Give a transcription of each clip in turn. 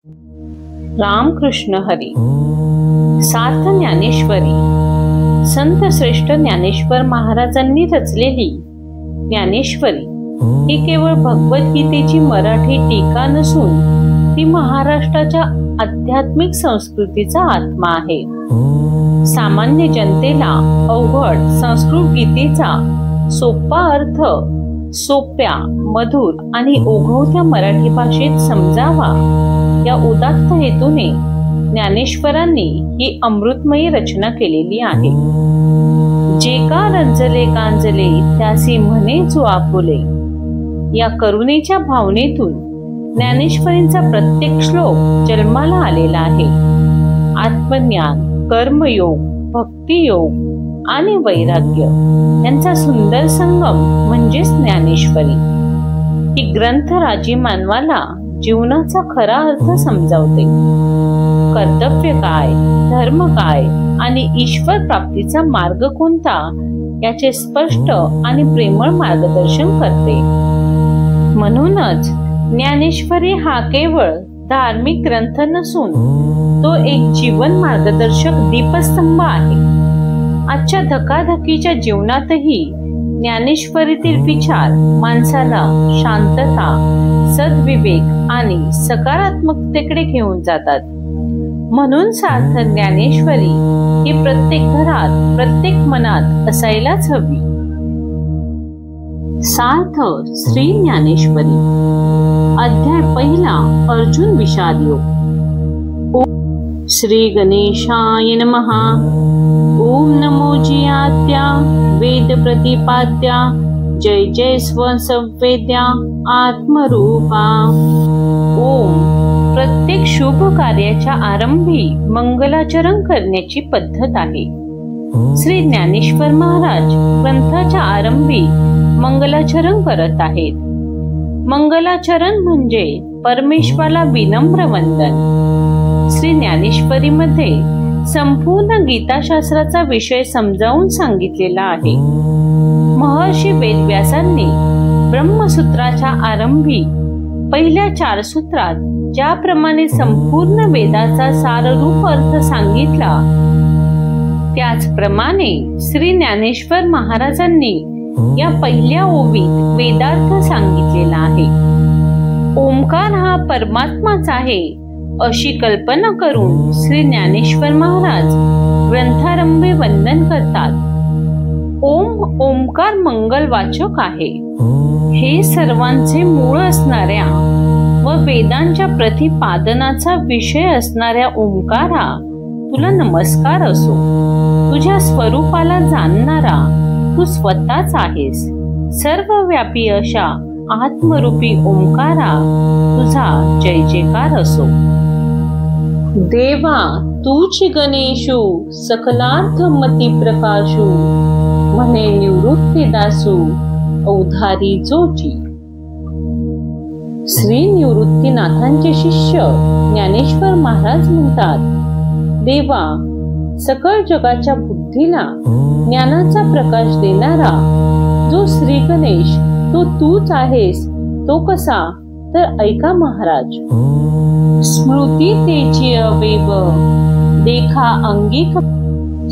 रामकृष्ण हरी. सार्थ ज्ञानेश्वरी संत श्रेष्ठ ज्ञानेश्वर महाराजांनी रचलेली ज्ञानेश्वरी ही केवळ भगवद्गीतेची मराठी टीका नसून ती महाराष्ट्राच्या आध्यात्मिक संस्कृतीचा आत्मा आहे. सामान्य जनतेला अवघड संस्कृत गीतेचा सोपा अर्थ सोप्या, मधुर आणि ओघवत्या मराठी भाषेत समजावा या उदात्त हेतूने ज्ञानेश्वरांनी ही अमृतमयी रचना केलेली आहे. जे का रंजले गांजले त्यासी म्हणे जो आपुले या करुणेच्या भावनेतून ज्ञानेश्वरींचा प्रत्येक श्लोक जन्माला आलेला आहे. आत्मज्ञान, कर्मयोग, भक्तियोग आणि वैराग्य यांचा सुंदर संगम म्हणजेच ज्ञानेश्वरी. ही ग्रंथराजी मानवाला जीवनाचा खरा अर्थ समजावते. कर्तव्य काय, धर्म काय आणि ईश्वर प्राप्तीचा मार्ग कोणता याचे स्पष्ट आणि प्रेमळ मार्गदर्शन करते. म्हणूनच ज्ञानेश्वरी हा केवळ धार्मिक ग्रंथ नसून तो एक जीवन मार्गदर्शक दीपस्तंभ आहे. आजच्या धकाधकीच्या जीवनातही ज्ञानेश्वरीतील विचार माणसाला शांतता, सद्विवेक आणि सकारात्मकतेकडे घेऊन जातात. म्हणून सार्थ ज्ञानेश्वरी ही प्रत्येक घरात, प्रत्येक मनात असायलाच हवी. सार्थ श्री ज्ञानेश्वरी. अध्याय पहिला. अर्जुन विषाद योग. श्री गणेशाय नमः. ओम नमो जियात्या वेद प्रतिपाद्या जय जय स्वसंवेद्या आत्मरूपा. ओम. प्रत्येक शुभ कार्याच्या आरंभी मंगलाचरण करण्याची पद्धत आहे. श्री ज्ञानेश्वर महाराज ग्रंथाच्या आरंभी मंगलाचरण करत आहेत. मंगलाचरण म्हणजे परमेश्वराला विनम्र वंदन. श्री ज्ञानेश्वरीमध्ये संपूर्ण गीताशास्त्राचा विषय समजावून सांगितलेला आहे. महर्षी वेदव्यासांनी ब्रह्मसूत्राच्या आरंभी पहिल्या 4 सूत्रात ज्याप्रमाणे संपूर्ण वेदाचा साररूप अर्थ सांगितला त्याचप्रमाणे श्री ज्ञानेश्वर महाराजांनी या पहिल्या ओवीत वेदार्थ सांगितलेला आहे. ओंकार हा परमात्माच आहे अशी कल्पना करून श्री ज्ञानेश्वर महाराज ग्रंथारंभी वंदन करतात. ओम ओंकार मंगलवाचक आहे. हे सर्वांचे मूळ असणाऱ्या व वेदांच्या प्रतिपादनाचा विषय असणाऱ्या ओंकारा तुला नमस्कार असो. तुझ्या स्वरूपाला जाणणारा तू स्वतःच आहेस. सर्वव्यापी अशा आत्मरूपी ओंकारा तुझा जय जयकार असो. देवा तूच गणेशू सकलार्थमती प्रकाशू म्हणे निवृत्ती दासू औधारी जोची. श्री निवृत्तीनाथांचे शिष्य ज्ञानेश्वर महाराज म्हणतात, देवा सकळ जगाच्या बुद्धीला ज्ञानाचा प्रकाश देणारा जो श्री गणेश तो तूच आहेस. तो कसा तर ऐका महाराज. स्मृती तेची अवेव देखा अंगिक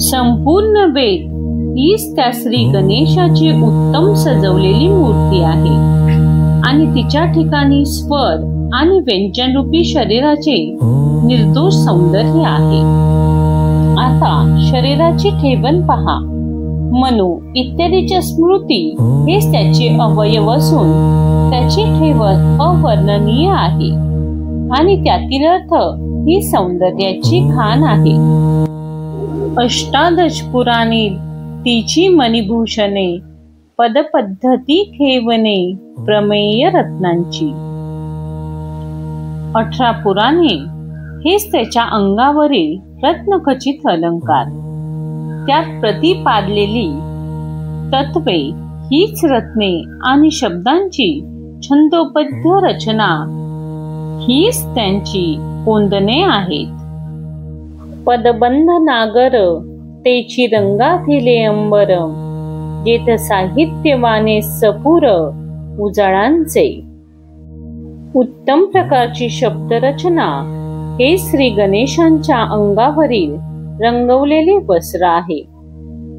संपूर्ण वेद हीच त्या श्री गणेशाची उत्तम सजवलेली मूर्ती आहे आणि तिच्या ठिकाणी स्वर आणि व्यंजन रूपी शरीराचे निर्दोष सौंदर्य आहे. आता शरीराची ठेवण पहा. मनो इत्यादीच्या स्मृती हेच त्याचे अवयव असून त्याची ठेवण अवर्णनीय आहे आणि त्यातील अर्थ ही सौंदर्याची खाण आहे. अष्टादश पुराणे तिची मणिभूषणे पदपद्धती ठेवणे प्रमेय रत्नांची. 18 पुराणे हेच त्याच्या अंगावरील रत्नखचित अलंकार. त्यात प्रतिपादलेली तत्वे हीच रत्ने आणि शब्दांची छंदोबद्ध रचना हीच त्यांची कोंदणे आहेत. पदबंध नागर तेची रंगाथिले अंबर जेथ साहित्यवाने सपूर उजाळांचे. उत्तम प्रकारची शब्दरचना हे श्री गणेशांच्या अंगावरील रंगवलेले वस्त्र आहे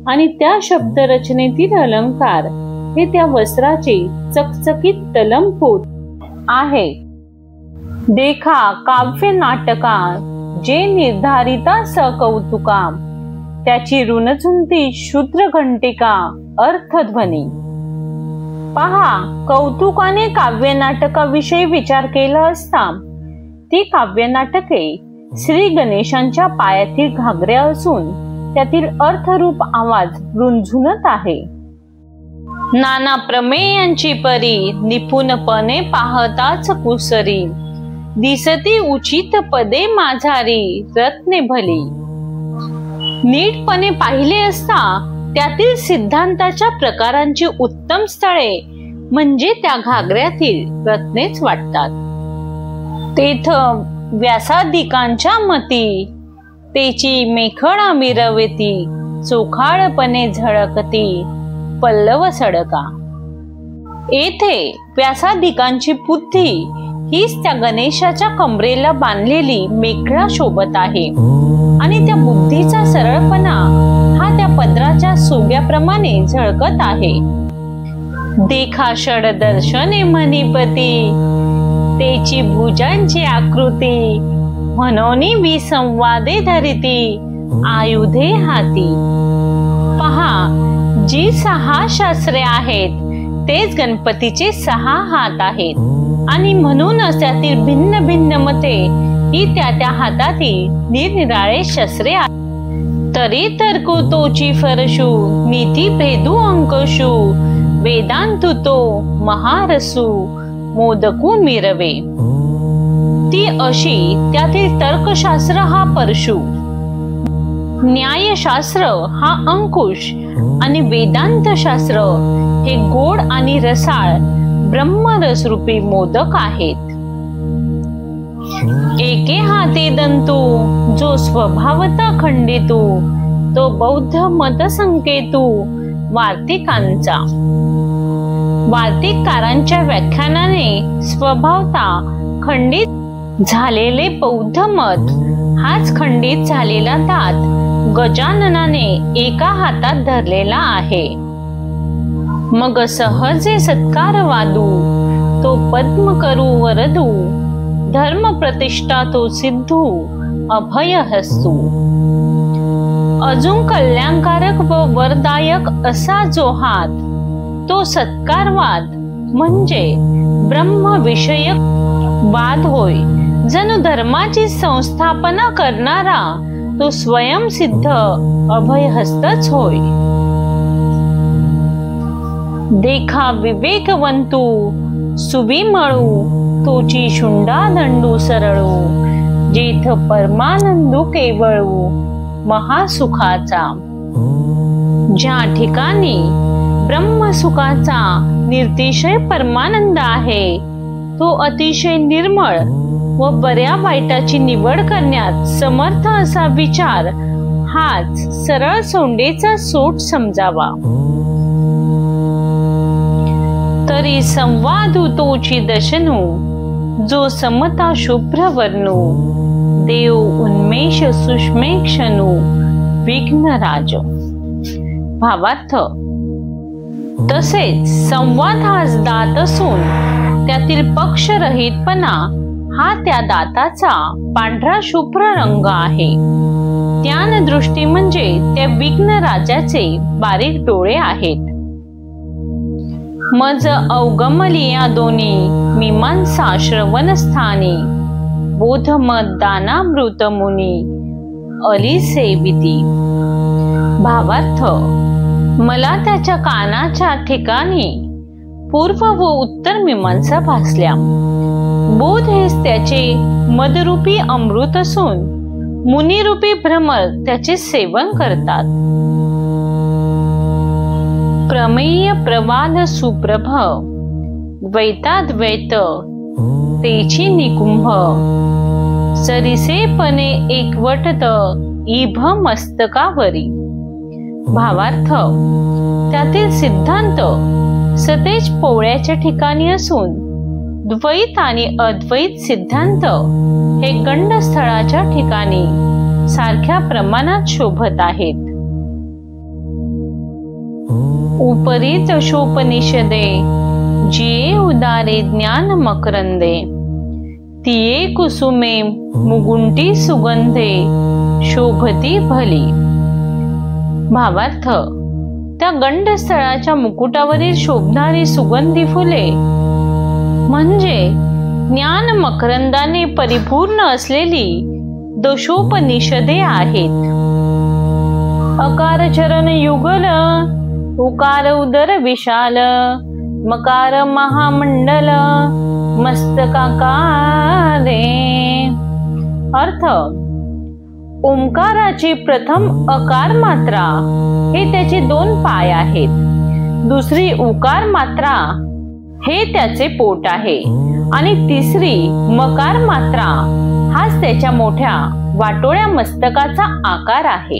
आणि त्या शब्दरचनेतील अलंकार हे त्या वस्त्राचे चकचकीत तलमपोत आहे. देखा काव्य नाटका जे निर्धारिता सकौतुका, त्याची ऋणझुंती शूद्र घंटिका अर्थध्वनी. पहा, कौतुकाने काव्यनाटकाविषयी विचार केला असता ती काव्यनाटके श्री गणेशांच्या पायातील घागऱ्या असून त्यातील अर्थरूप आवाज रुंझुनत आहे. नाना प्रमेयांची परी निपुणपणे पाहताच कुसरी, दिसती उचित पदे माझारी रत्ने भली. नीटपणे पाहिले असता त्यातील सिद्धांताच्या प्रकारांची उत्तम स्थळे म्हणजे त्या घागऱ्यातील रत्नेच वाटतात. तेथ व्यासादिकांच्या मती तेची मेखळा मिरवती, चोखाळपणे झळकती पल्लव सडका. येथे व्यासादिकांची बुद्धी हीच त्या गणेशाच्या कमरेला बांधलेली मेखळा शोभत आहे आणि त्या बुद्धीचा सरळपणा हा त्या पदराच्या सोग्याप्रमाणे झळकत आहे. देखा षडदर्शने मणिपती, तेची भुजांची आकृती, म्हणोनी विसंवादे धरिती आयुधे हाती. पहा, जी 6 शास्त्रे आहेत तेच गणपतीचे 6 हात आहेत आणि म्हणूनच त्यातील भिन्न भिन्न मते ही त्या हातातील निरनिराळे शस्त्रे आहेत. तरी तर्को तोची फरशू, नीती भेदू अंकशू, वेदांतु तो महारसू मोदकू मिरवे. ती अशी त्यातील तर्कशास्त्र हा परशू, न्यायशास्त्र हा अंकुश आणि वेदांत शास्त्र हे गोड आणि रसाळ ब्रह्मरसरूपी मोदक आहेत. एके हाती दंतू, जो स्वभावता खंडितू, तो बौद्ध मत संकेतू वार्तिकांचा. वार्तिककारांच्या व्याख्यानाने स्वभावता खंडित झालेले बौद्ध मत हाच खंडित झालेला दात गजाननाने एका हातात धरलेला आहे. मग सहजे सत्कार वादू, तो पद्म करू वरदू, धर्म प्रतिष्ठा तो सिद्धू अभय हस्तू. अजून कल्याणकारक व वरदायक असा जो हात तो सत्कारवाद म्हणजे ब्रह्मविषयक वाद होय. जणू धर्माची संस्थापना करणारा तो स्वयंसिद्ध अभयहस्तच होय. देखा विवेकवंतू सुविमळू, तोची शुंडा दंडू सरळू, जेथ परमानंदू केवळू महासुखाचा. ज्या ठिकाणी ब्रह्मसुखाचा निर्तिशय परमानंद आहे तो अतिशय निर्मळ व बऱ्या वाईटाची निवड करण्यात समर्थ असा विचार हाच सरळ सोंडेचा सोट समजावा. तरी संवादू तोची दशनू, जो समता शुभ्र वर्णू, देव उन्मेष सुष्मेक्षणू विघ्न राज. भावार्थ, तसेच संवाद हाच दात असून त्यातील पक्षरहितपणा हा त्या दाताचा पांढरा शुभ्र रंग आहे. ज्ञान दृष्टी म्हणजे त्या विघ्न राजाचे बारीक डोळे आहेत. मज अवगमलिया दोन्ही मीमांसा श्रवणस्थानी, बोधमत दानामृत मुनी अली सेविती. भावार्थ, मला त्याच्या कानाच्या ठिकाणी पूर्व व उत्तर मीमांसा भासल्या. बोध हेच त्याचे मदरूपी अमृत असून मुनिरूपी भ्रमर त्याचे सेवन करतात. प्रमेय प्रवाद सुप्रभ, द्वैताद्वैत तेची निकुंभ, सरिसेपणे एकवटत इभ मस्तकावरी. भावार्थ, त्यातील सिद्धांत सतेज पोळ्याच्या ठिकाणी असून द्वैत आणि अद्वैत सिद्धांत हे गंडस्थळाच्या ठिकाणी सारख्या प्रमाणात शोभत आहेत. उपरीच शोपनिषदे जिये उदारे ज्ञान मकरंदे, तिये कुसुमे मुगुंटी सुगंधे शोभती भली. भावार्थ, त्या गंडस्थळाच्या मुकुटावरील शोभणारी सुगंधी फुले म्हणजे ज्ञान मकरंदाने परिपूर्ण असलेली दशोपनिषदे आहेत. अकार चरण युगल, उकार उदर विशाल, मकार महामंडल, मस्तकाकारे. अर्थ, ओंकाराची प्रथम अकार मात्रा हे त्याचे 2 पाय आहेत, दुसरी उकार मात्रा हे त्याचे पोट आहे आणि तिसरी मकार मात्रा हाच त्याच्या मोठ्या वाटोळ्या मस्तकाचा आकार आहे.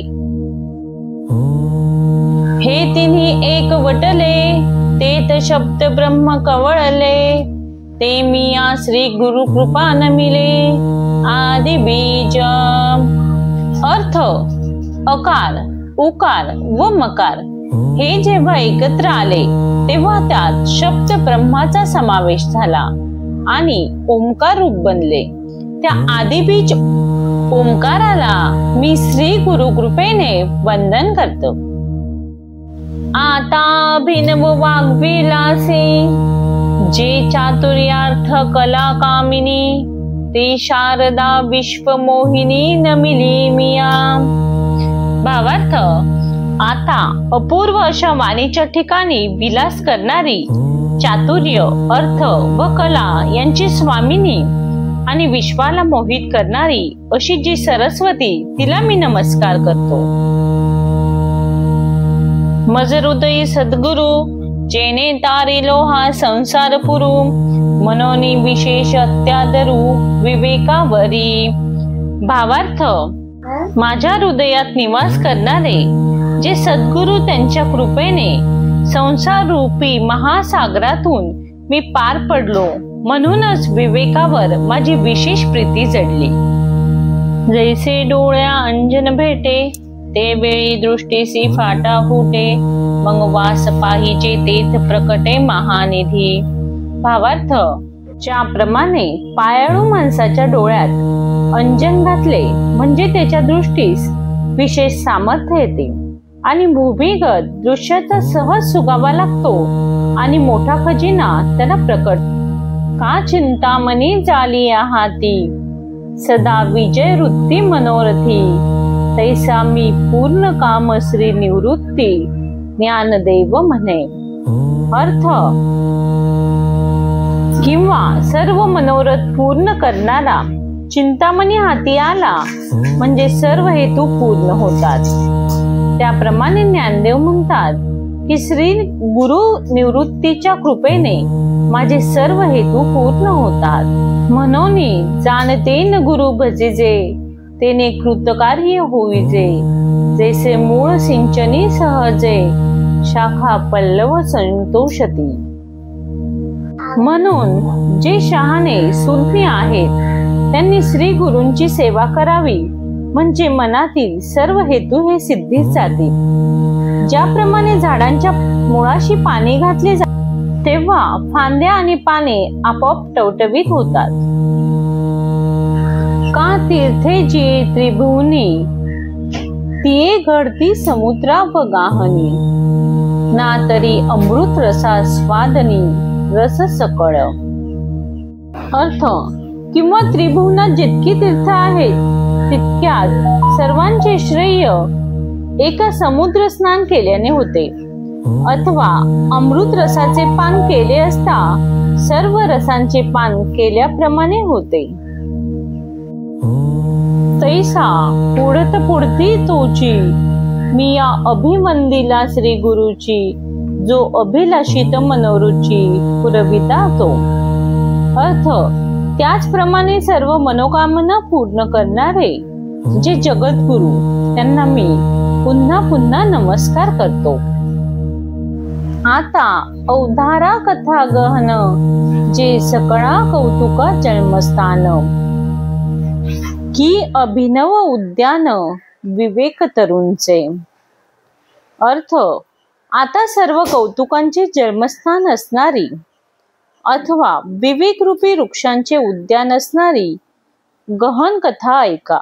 हे तिन्ही एक वटले, तेत शब्द ब्रह्म कवळले, ते मिया श्री गुरु कृपा नमिले आदि बीज. अर्थ, अकार, उकार व मकार हे जेव्हा एकत्र आले तेव्हा त्यात शब्द ब्रह्माचा समावेश झाला आणि ओंकार रूप बनले. त्या आदिबीज ओंकाराला मी श्री गुरु कृपेने वंदन करतो. आता अभिनव वाग्विलासी, जे चातुर्यार्थ कला कामिनी, ते शारदा विश्वमोहिनी नमिली मिया. भावार्थ, आता अपूर्व अशा वाणीच्या ठिकाणी विलास करणारी, चातुर्य, अर्थ व कला यांची स्वामिनी आणि विश्वाला मोहित करणारी अशी जी सरस्वती, तिला मी नमस्कार करतो. मज हृदयी सद्गुरु, जेने तारिलो हा संसार पुरू, मनोनी विशेष अत्यादरू विवेकावरी. भावार्थ, माझ्या हृदयात निवास करणारे जे सद्गुरु त्यांच्या कृपेने संसार रूपी महासागरातून मी पार पडलो, म्हणूनच विवेकावर माझी विशेष प्रीती जडली. जैसे डोळ्या अंजन भेटे, ते वेळी दृष्टीसी फाटा फुटे, मग वास पाहिजे तेथ प्रकटे महानिधी. भावार्थ, ज्याप्रमाणे पायाळू माणसाच्या डोळ्यात अंजन घातले म्हणजे त्याच्या दृष्टीस विशेष सामर्थ्य येते आणि भूमिगत दृश्याचा सहज सुगावा लागतो आणि मोठा खजिना त्याला प्रकट. का चिंतामणी झाली हाती, सदा विजय वृत्ती मनोरथी, तैसा मी पूर्ण काम श्री निवृत्ती ज्ञानदेव म्हणे. अर्थ, किंवा सर्व मनोरथ पूर्ण करणारा चिंतामणी हाती आला म्हणजे सर्व हेतू पूर्ण होतात. त्याप्रमाणे ज्ञानदेव म्हणतात की श्री गुरु निवृत्तीच्या कृपेने माझे सर्व हेतू पूर्ण होतात. म्हणून जाणते न गुरु भजिजे, तेने कृतकार्य होईजे, जैसे मूळ सिंचनी सहजे, शाखा पल्लव संतोषती. म्हणून जे शहाणे सुज्ञ आहेत त्यांनी श्री गुरूंची सेवा करावी म्हणजे मनातील सर्व हेतू हे सिद्धीस जातील. ज्याप्रमाणे झाडांच्या मुळाशी पाणी घातले जाते तेव्हा फांद्या आणि पाने आपोआप टवटवीत होतात. का तीर्थे जी त्रिभुवनी, तिये घडती समुद्रा व गाहनी, ना तरी अमृत रसा स्वादनी रस सकळ. अर्थ, किंवा त्रिभुवनात जितकी तीर्थ आहेत तितक्यात सर्वांचे श्रेय एका समुद्र स्नान केल्याने होते, अथवा अमृत रसाचे पान केले असता सर्व रसांचे पान केल्याप्रमाणे होते. तैसा पुढत पुढती तोची, मी या अभिवंदिला श्री गुरुची, जो अभिलाषित मनोरुची पुरविता तो. अर्थ, त्याचप्रमाणे सर्व मनोकामना पूर्ण करणारे जे जगद्गुरु त्यांना मी पुन्हा पुन्हा नमस्कार करतो. आता अवधारा कथा गहन, जे सकळा कौतुका जन्मस्थान, की अभिनव उद्यान विवेक तरुंचे. अर्थ, आता सर्व कौतुकांचे जन्मस्थान असणारी अथवा विवेकरूपी वृक्षांचे उद्यान असणारी गहन कथा ऐका.